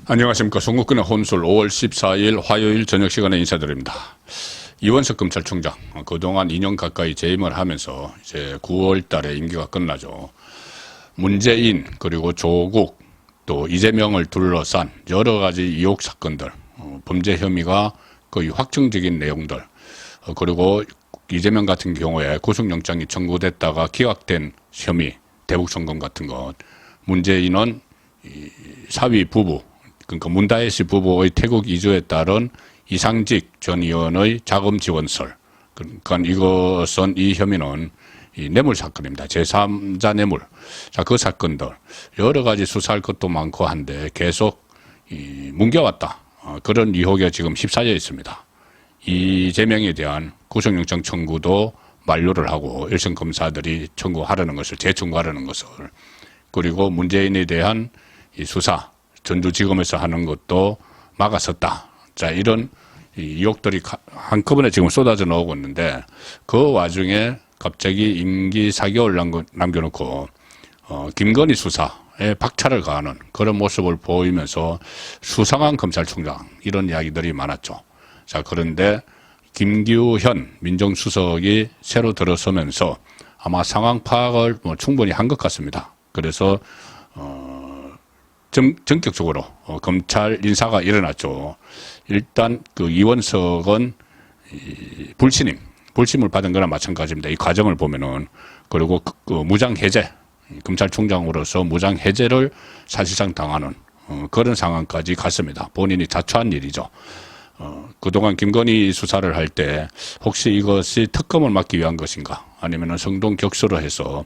안녕하십니까. 송국근의 혼술 5월 14일 화요일 저녁 시간에 인사드립니다. 이원석 검찰총장 그동안 2년 가까이 재임을 하면서 이제 9월 달에 임기가 끝나죠. 문재인 그리고 조국 또 이재명을 둘러싼 여러 가지 의혹 사건들, 범죄 혐의가 거의 확정적인 내용들, 그리고 이재명 같은 경우에 구속영장이 청구됐다가 기각된 혐의, 대북송금 같은 것, 문재인은 사위 부부, 그러니까 문다혜 씨 부부의 태국 이주에 따른 이상직 전 의원의 자금 지원설. 그러니까 이것은 이 혐의는 이 뇌물 사건입니다. 제3자 뇌물. 자, 그 사건들 여러 가지 수사할 것도 많고 한데 계속 뭉겨왔다. 그런 의혹에 지금 휩싸여 있습니다. 이재명에 대한 구속영장 청구도 만료를 하고 1심 검사들이 청구하려는 것을 재청구하려는 것을, 그리고 문재인에 대한 이 수사 전주지검에서 하는 것도 막았었다. 자, 이런 의혹들이 한꺼번에 지금 쏟아져 나오고 있는데, 그 와중에 갑자기 임기 4개월 남겨놓고 김건희 수사에 박차를 가하는 그런 모습을 보이면서 수상한 검찰총장, 이런 이야기들이 많았죠. 자, 그런데 김규현 민정수석이 새로 들어서면서 아마 상황 파악을 충분히 한 것 같습니다. 그래서 전격적으로 검찰 인사가 일어났죠. 일단 그 이원석은 불심을 받은 거나 마찬가지입니다. 이 과정을 보면은. 그리고 그 무장해제, 검찰총장으로서 무장해제를 사실상 당하는 그런 상황까지 갔습니다. 본인이 자초한 일이죠. 그동안 김건희 수사를 할 때 혹시 이것이 특검을 막기 위한 것인가, 아니면은 성동격수로 해서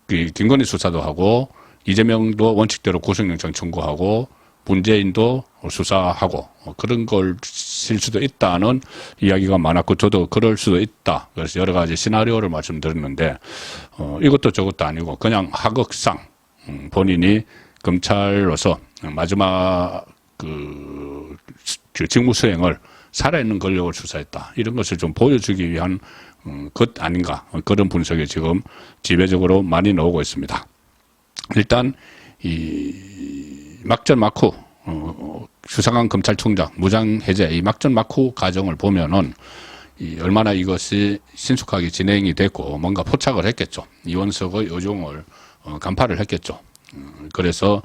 김건희 수사도 하고 이재명도 원칙대로 구속영장 청구하고 문재인도 수사하고 그런 걸 쓸 수도 있다는 이야기가 많았고, 저도 그럴 수도 있다. 그래서 여러 가지 시나리오를 말씀드렸는데 이것도 저것도 아니고 그냥 하극상 본인이 검찰로서 마지막 그 직무 수행을 살아있는 권력을 수사했다, 이런 것을 좀 보여주기 위한 것 아닌가, 그런 분석이 지금 지배적으로 많이 나오고 있습니다. 일단 이 막전 막후 수상한 검찰총장 무장해제 이 막전 막후 과정을 보면은 얼마나 이것이 신속하게 진행이 됐고 뭔가 포착을 했겠죠. 이원석의 의중을 간파를 했겠죠. 그래서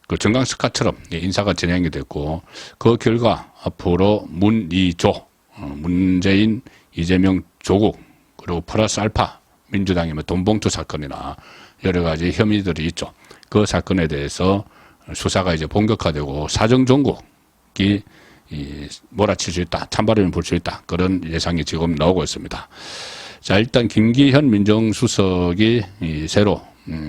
그 정강스카처럼 인사가 진행이 됐고, 그 결과 앞으로 문이조, 문재인, 이재명, 조국, 그리고 플러스 알파 민주당의 돈봉투 사건이나 여러 가지 혐의들이 있죠. 그 사건에 대해서 수사가 이제 본격화되고 사정 종국이 몰아칠 수 있다, 찬바람을 불 수 있다, 그런 예상이 지금 나오고 있습니다. 자, 일단 김기현 민정수석이 새로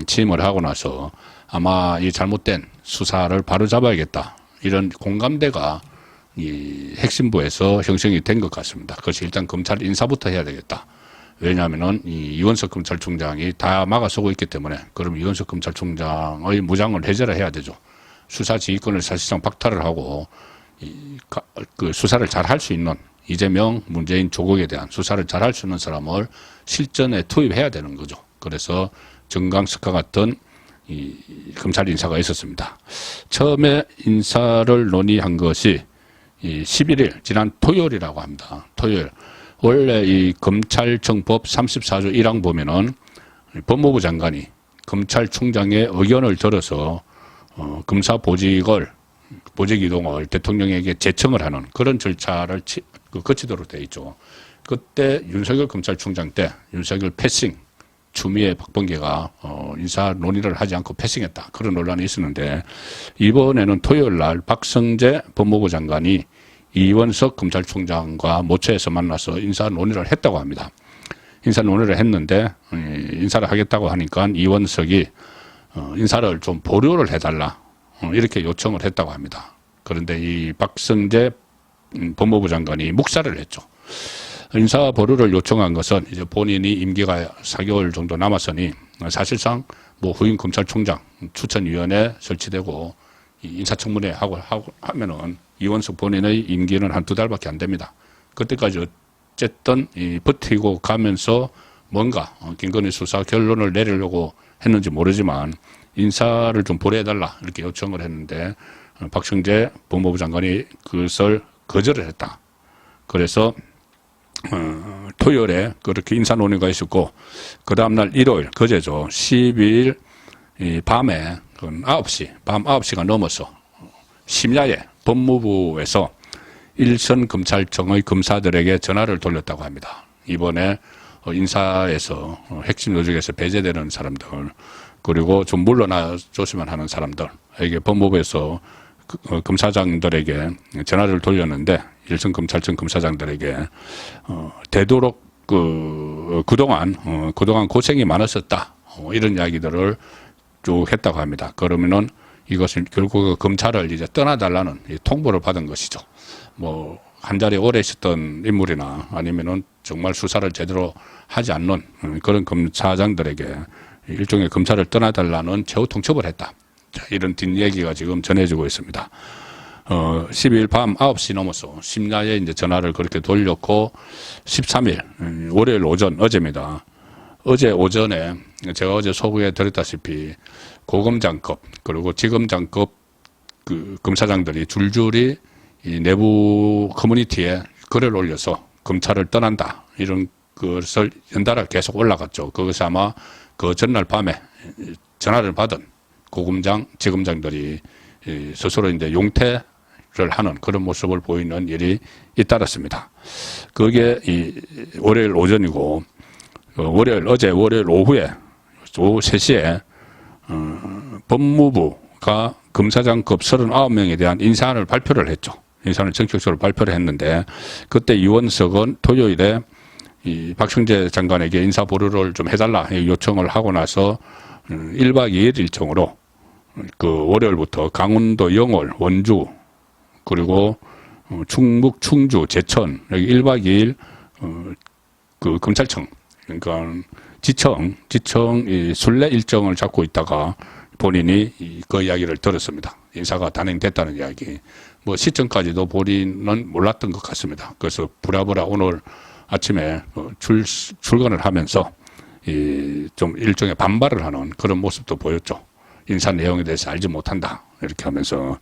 취임을 하고 나서 아마 이 잘못된 수사를 바로 잡아야겠다, 이런 공감대가 이 핵심부에서 형성이 된 것 같습니다. 그것이 일단 검찰 인사부터 해야 되겠다. 왜냐하면은 이원석 검찰총장이 다 막아서고 있기 때문에, 그럼 이원석 검찰총장의 무장을 해제를 해야 되죠. 수사 지휘권을 사실상 박탈을 하고 그 수사를 잘 할 수 있는 이재명, 문재인, 조국에 대한 수사를 잘 할 수 있는 사람을 실전에 투입해야 되는 거죠. 그래서 정강스카 같은 이 검찰 인사가 있었습니다. 처음에 인사를 논의한 것이 11일 지난 토요일이라고 합니다. 토요일. 원래 이 검찰청법 34조 1항 보면은 법무부 장관이 검찰총장의 의견을 들어서 검사 보직 이동을 대통령에게 제청을 하는 그런 절차를 거치도록 돼 있죠. 그때 윤석열 검찰총장 때 윤석열 패싱, 추미애 박범계가 인사 논의를 하지 않고 패싱했다, 그런 논란이 있었는데, 이번에는 토요일 날 박성재 법무부 장관이 이원석 검찰총장과 모처에서 만나서 인사 논의를 했다고 합니다. 인사 논의를 했는데 인사를 하겠다고 하니까 이원석이 인사를 좀 보류를 해달라, 이렇게 요청을 했다고 합니다. 그런데 이 박성재 법무부 장관이 묵살을 했죠. 인사 보류를 요청한 것은 이제 본인이 임기가 4개월 정도 남았으니 사실상 뭐 후임 검찰총장 추천위원회 설치되고 인사청문회 하면은 이원석 본인의 임기는 한 2달밖에 안 됩니다. 그때까지 어쨌든 버티고 가면서 뭔가 김건희 수사 결론을 내리려고 했는지 모르지만 인사를 좀 보류해달라 이렇게 요청을 했는데 박성재 법무부 장관이 그것을 거절을 했다. 그래서 토요일에 그렇게 인사 논의가 있었고 그 다음날 일요일 그제죠. 12일 밤에 9시 밤 9시가 넘어서 심야에 법무부에서 일선검찰청의 검사들에게 전화를 돌렸다고 합니다. 이번에 인사에서 핵심 조직에서 배제되는 사람들 그리고 좀 물러나 줬으면 하는 사람들에게 법무부에서 검사장들에게 전화를 돌렸는데 일선검찰청 검사장들에게 되도록 그동안 고생이 많았었다 이런 이야기들을 쭉 했다고 합니다. 그러면은 이것은 결국 검찰을 이제 떠나달라는 통보를 받은 것이죠. 뭐 한 자리에 오래 있었던 인물이나 아니면은 정말 수사를 제대로 하지 않는 그런 검사장들에게 일종의 검찰을 떠나달라는 최후 통첩을 했다. 자, 이런 뒷얘기가 지금 전해지고 있습니다. 12일 밤 9시 넘어서 심야에 이제 전화를 그렇게 돌렸고 13일 월요일 오전 어제입니다. 어제 오전에 제가 어제 소개해 드렸다시피 고검장급 그리고 지검장급 그 검사장들이 줄줄이 이 내부 커뮤니티에 글을 올려서 검찰을 떠난다 이런 것을 연달아 계속 올라갔죠. 그것이 아마 그 전날 밤에 전화를 받은 고검장, 지검장들이 스스로 이제 용퇴를 하는 그런 모습을 보이는 일이 잇따랐습니다. 그게 이 월요일 오전이고 어제 월요일 오후에 오후 3시에 법무부가 검사장급 39명에 대한 인사안을 발표를 했죠. 인사안을 전격적으로 발표를 했는데 그때 이원석은 토요일에 이 박성재 장관에게 인사 보류를 좀 해달라 요청을 하고 나서 1박 2일 일정으로 그 월요일부터 강원도 영월, 원주 그리고 충북, 충주, 제천 여기 1박 2일 그 검찰청 그러니까 지청 이 순례 일정을 잡고 있다가 본인이 그 이야기를 들었습니다. 인사가 단행됐다는 이야기. 뭐 시청까지도 본인은 몰랐던 것 같습니다. 그래서 부랴부랴 오늘 아침에 출근을 하면서 좀 일종의 반발을 하는 그런 모습도 보였죠. 인사 내용에 대해서 알지 못한다 이렇게 하면서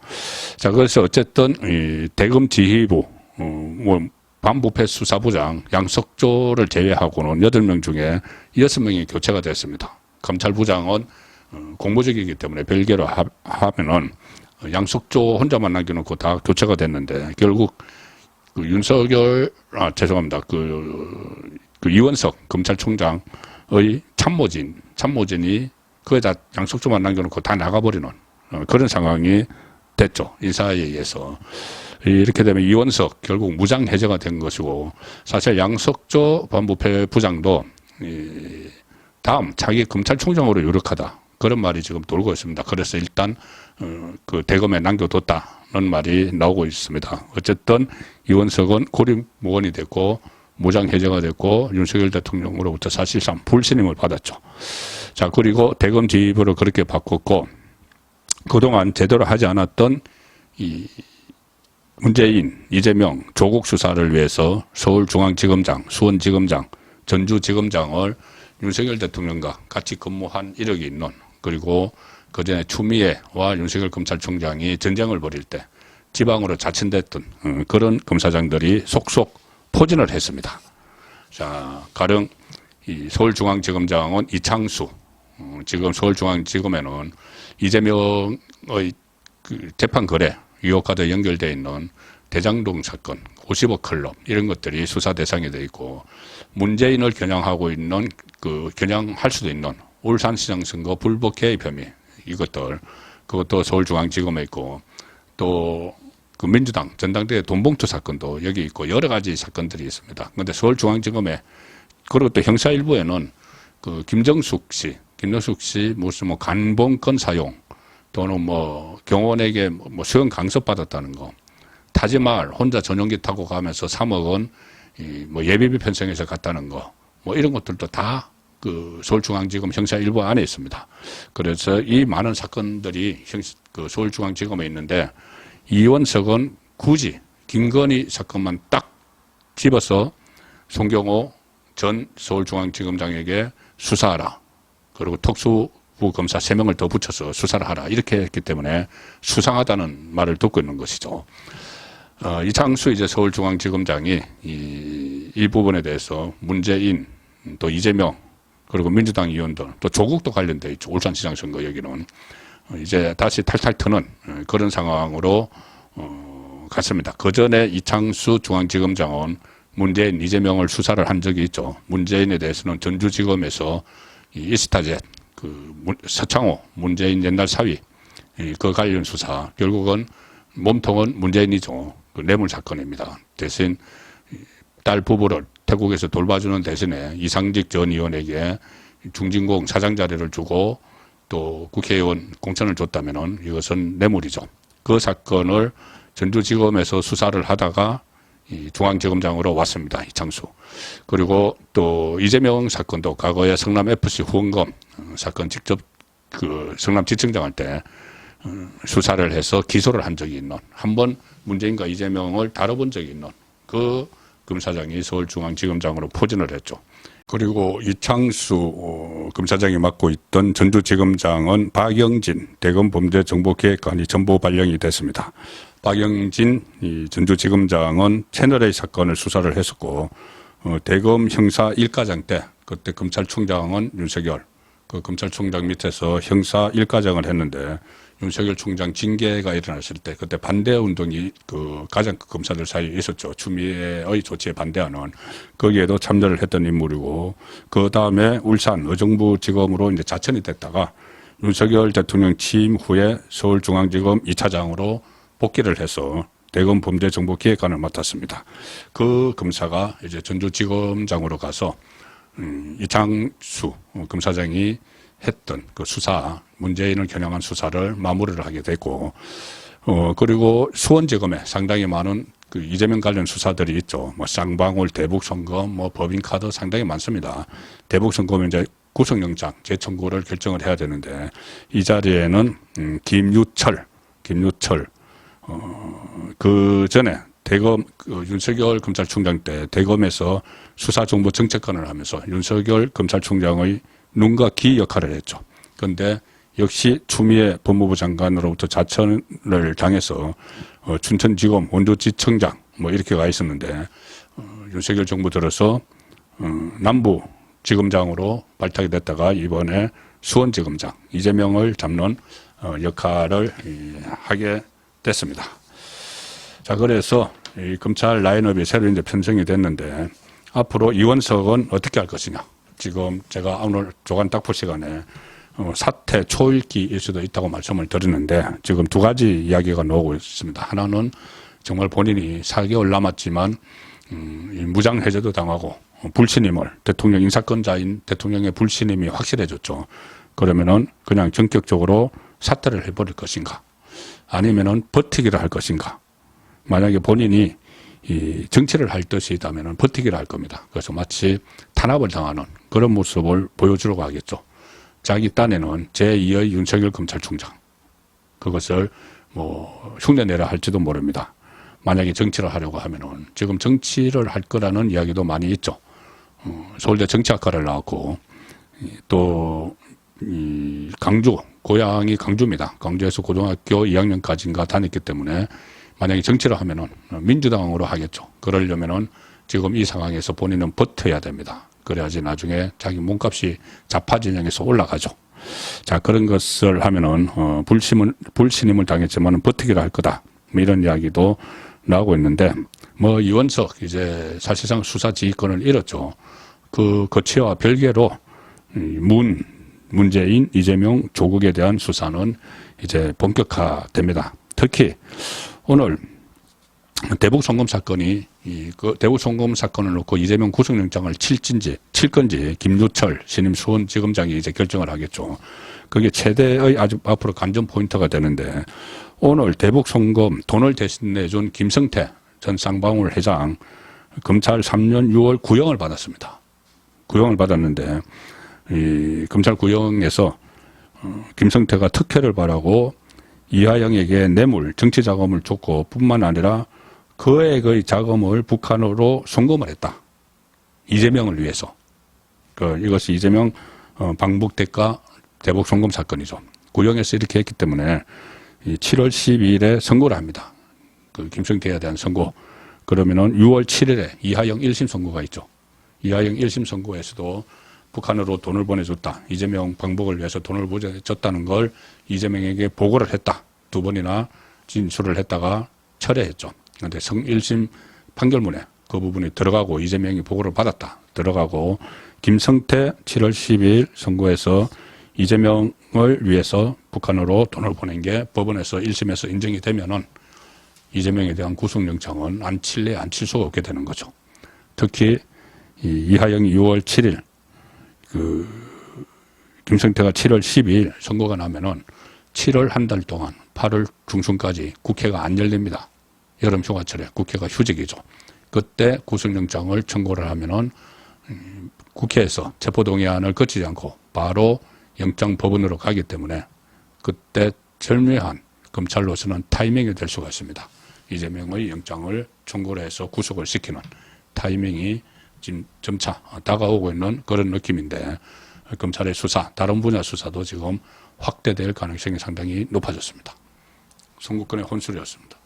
자 그래서 어쨌든 이 대검 지휘부 뭐 반부패 수사부장 양석조를 제외하고는 8명 중에 6명이 교체가 됐습니다. 검찰부장은 공무직이기 때문에 별개로 하면은 양석조 혼자만 남겨놓고 다 교체가 됐는데 결국 그 윤석열 죄송합니다. 그 이원석 검찰총장의 참모진이 거기다 양석조만 남겨놓고 다 나가버리는 그런 상황이 됐죠. 인사에 의해서. 이렇게 되면 이원석 결국 무장 해제가 된 것이고 사실 양석조 반부패 부장도 다음 자기 검찰총장으로 유력하다. 그런 말이 지금 돌고 있습니다. 그래서 일단 그 대검에 남겨뒀다는 말이 나오고 있습니다. 어쨌든 이원석은 고립무원이 됐고 무장 해제가 됐고 윤석열 대통령으로부터 사실상 불신임을 받았죠. 자 그리고 대검 지휘부를 그렇게 바꿨고 그동안 제대로 하지 않았던 이 문재인, 이재명, 조국 수사를 위해서 서울중앙지검장, 수원지검장, 전주지검장을 윤석열 대통령과 같이 근무한 이력이 있는 그리고 그전에 추미애와 윤석열 검찰총장이 전쟁을 벌일 때 지방으로 자천됐던 그런 검사장들이 속속 포진을 했습니다. 자, 가령 이 서울중앙지검장은 이창수, 지금 서울중앙지검에는 이재명의 그 재판 거래 의혹과도 연결되어 있는 대장동 사건, 50억 클럽 이런 것들이 수사 대상이 되어 있고 문재인을 겨냥하고 있는 겨냥할 수도 있는 울산시장 선거 불법 개입 혐의 이것들 그것도 서울중앙지검에 있고 또 그 민주당 전당대회 돈봉투 사건도 여기 있고 여러 가지 사건들이 있습니다. 그런데 서울중앙지검에 그리고 또 형사 일부에는 그 김정숙 씨 무슨 뭐 간봉권 사용 또는 뭐 경호원에게 뭐 수용 강습 받았다는 거 타지말 혼자 전용기 타고 가면서 3억 원 뭐 예비비 편성해서 갔다는 거 뭐 이런 것들도 다 그 서울중앙지검 형사 일부 안에 있습니다. 그래서 이 많은 사건들이 그 서울중앙지검에 있는데 이원석은 굳이 김건희 사건만 딱 집어서 송경호 전 서울중앙지검장에게 수사하라. 그리고 특수 부검사 3명을 더 붙여서 수사를 하라 이렇게 했기 때문에 수상하다는 말을 듣고 있는 것이죠. 이창수 이제 서울중앙지검장이 이 부분에 대해서 문재인 또 이재명 그리고 민주당 의원들 또 조국도 관련돼 있죠. 울산시장 선거 여기는 이제 다시 탈탈 트는 그런 상황으로 갔습니다. 그 전에 이창수 중앙지검장은 문재인, 이재명을 수사를 한 적이 있죠. 문재인에 대해서는 전주지검에서 이 이스타젯, 서창호, 문재인 옛날 사위, 그 관련 수사, 결국은 몸통은 문재인이죠. 그 뇌물 사건입니다. 대신 딸 부부를 태국에서 돌봐주는 대신에 이상직 전 의원에게 중진공 사장 자리를 주고 또 국회의원 공천을 줬다면은 이것은 뇌물이죠. 그 사건을 전주지검에서 수사를 하다가 이 중앙지검장으로 왔습니다. 이창수. 그리고 또 이재명 사건도 과거에 성남FC 후원금 사건 직접 성남지청장 할 때 수사를 해서 기소를 한 적이 있는 한번 문재인과 이재명을 다뤄본 적이 있는 그 검사장이 서울중앙지검장으로 포진을 했죠. 그리고 이창수 검사장이 맡고 있던 전주지검장은 박영진 대검범죄정보기획관이 전부 발령이 됐습니다. 박영진 전주지검장은 채널A 사건을 수사를 했었고 대검 형사 1과장 때 그때 검찰총장은 윤석열 그 검찰총장 밑에서 형사 1과장을 했는데 윤석열 총장 징계가 일어났을 때 그때 반대 운동이 그 가장급 검사들 사이에 있었죠. 추미애의 조치에 반대하는 거기에도 참여를 했던 인물이고 그 다음에 울산 의정부지검으로 이제 자천이 됐다가 윤석열 대통령 취임 후에 서울중앙지검 2차장으로 복귀를 해서 대검 범죄정보기획관을 맡았습니다. 그 검사가 이제 전주지검장으로 가서 이창수 검사장이 했던 그 수사, 문재인을 겨냥한 수사를 마무리를 하게 됐고, 그리고 수원지검에 상당히 많은 그 이재명 관련 수사들이 있죠. 뭐 쌍방울, 대북송금, 뭐 법인카드 상당히 많습니다. 대북송금은 이제 구속영장 재청구를 결정을 해야 되는데 이 자리에는 김유철 그 전에 대검 윤석열 검찰총장 때 대검에서 수사정보정책관을 하면서 윤석열 검찰총장의 눈과 귀 역할을 했죠. 그런데 역시 추미애 법무부 장관으로부터 자천을 당해서 춘천지검 원조지청장 뭐 이렇게 가 있었는데 윤석열 정부 들어서 남부지검장으로 발탁이 됐다가 이번에 수원지검장 이재명을 잡는 역할을 하게 됐습니다. 자, 그래서 이 검찰 라인업이 새로 이제 편성이 됐는데 앞으로 이원석은 어떻게 할 것이냐. 지금 제가 오늘 조간 딱볼 시간에 사퇴 초읽기일 수도 있다고 말씀을 드렸는데 지금 두 가지 이야기가 나오고 있습니다. 하나는 정말 본인이 4개월 남았지만 무장해제도 당하고 불신임을 대통령 인사권자인 대통령의 불신임이 확실해졌죠. 그러면은 그냥 전격적으로 사퇴를 해버릴 것인가 아니면은 버티기를 할 것인가. 만약에 본인이 이 정치를 할 뜻이 있다면 버티기를 할 겁니다. 그래서 마치 탄압을 당하는 그런 모습을 보여주려고 하겠죠. 자기 딴에는 제2의 윤석열 검찰총장 그것을 뭐 흉내내라 할지도 모릅니다. 만약에 정치를 하려고 하면은 지금 정치를 할 거라는 이야기도 많이 있죠. 서울대 정치학과를 나왔고 또 강주 고향이 강주입니다. 강주에서 고등학교 2학년까지인가 다녔기 때문에 만약에 정치를 하면은 민주당으로 하겠죠. 그러려면은 지금 이 상황에서 본인은 버텨야 됩니다. 그래야지 나중에 자기 몸값이 좌파 진영에서 올라가죠. 자, 그런 것을 하면은 불신임을 당했지만 버티기를 할 거다. 뭐 이런 이야기도 나오고 있는데 뭐 이원석 이제 사실상 수사 지휘권을 잃었죠. 그 거치와 별개로 문재인, 이재명, 조국에 대한 수사는 이제 본격화됩니다. 특히 오늘 대북 송금 사건이 그 대북 송금 사건을 놓고 이재명 구속영장을 칠 건지 김유철 신임 수원지검장이 이제 결정을 하겠죠. 그게 최대의 아주 앞으로 관전 포인트가 되는데 오늘 대북 송금 돈을 대신 내준 김성태 전 쌍방울 회장 검찰 3년 6월 구형을 받았습니다. 구형을 받았는데 이 검찰 구형에서 김성태가 특혜를 바라고 이하영에게 뇌물, 정치 자금을 줬고 뿐만 아니라 거액의 자금을 북한으로 송금을 했다. 이재명을 위해서. 이것이 이재명 방북 대가 대북 송금 사건이죠. 구형에서 이렇게 했기 때문에 7월 12일에 선고를 합니다. 그 김성태에 대한 선고. 그러면은 6월 7일에 이하영 1심 선고가 있죠. 이하영 1심 선고에서도 북한으로 돈을 보내줬다. 이재명 방북을 위해서 돈을 보내줬다는 걸 이재명에게 보고를 했다. 2번이나 진술을 했다가 철회했죠. 그런데 1심 판결문에 그 부분이 들어가고 이재명이 보고를 받았다. 들어가고 김성태 7월 12일 선고에서 이재명을 위해서 북한으로 돈을 보낸 게 법원에서 1심에서 인정이 되면은 이재명에 대한 구속영장은 안 칠 수가 없게 되는 거죠. 특히 이하영이 6월 7일 김성태가 7월 12일 선고가 나면은 7월 한 달 동안 8월 중순까지 국회가 안 열립니다. 여름 휴가철에 국회가 휴직이죠. 그때 구속영장을 청구를 하면은 국회에서 체포동의안을 거치지 않고 바로 영장법원으로 가기 때문에 그때 절묘한 검찰로서는 타이밍이 될 수가 있습니다. 이재명의 영장을 청구를 해서 구속을 시키는 타이밍이 지금 점차 다가오고 있는 그런 느낌인데 검찰의 수사, 다른 분야 수사도 지금 확대될 가능성이 상당히 높아졌습니다. 선거권의 혼술이었습니다.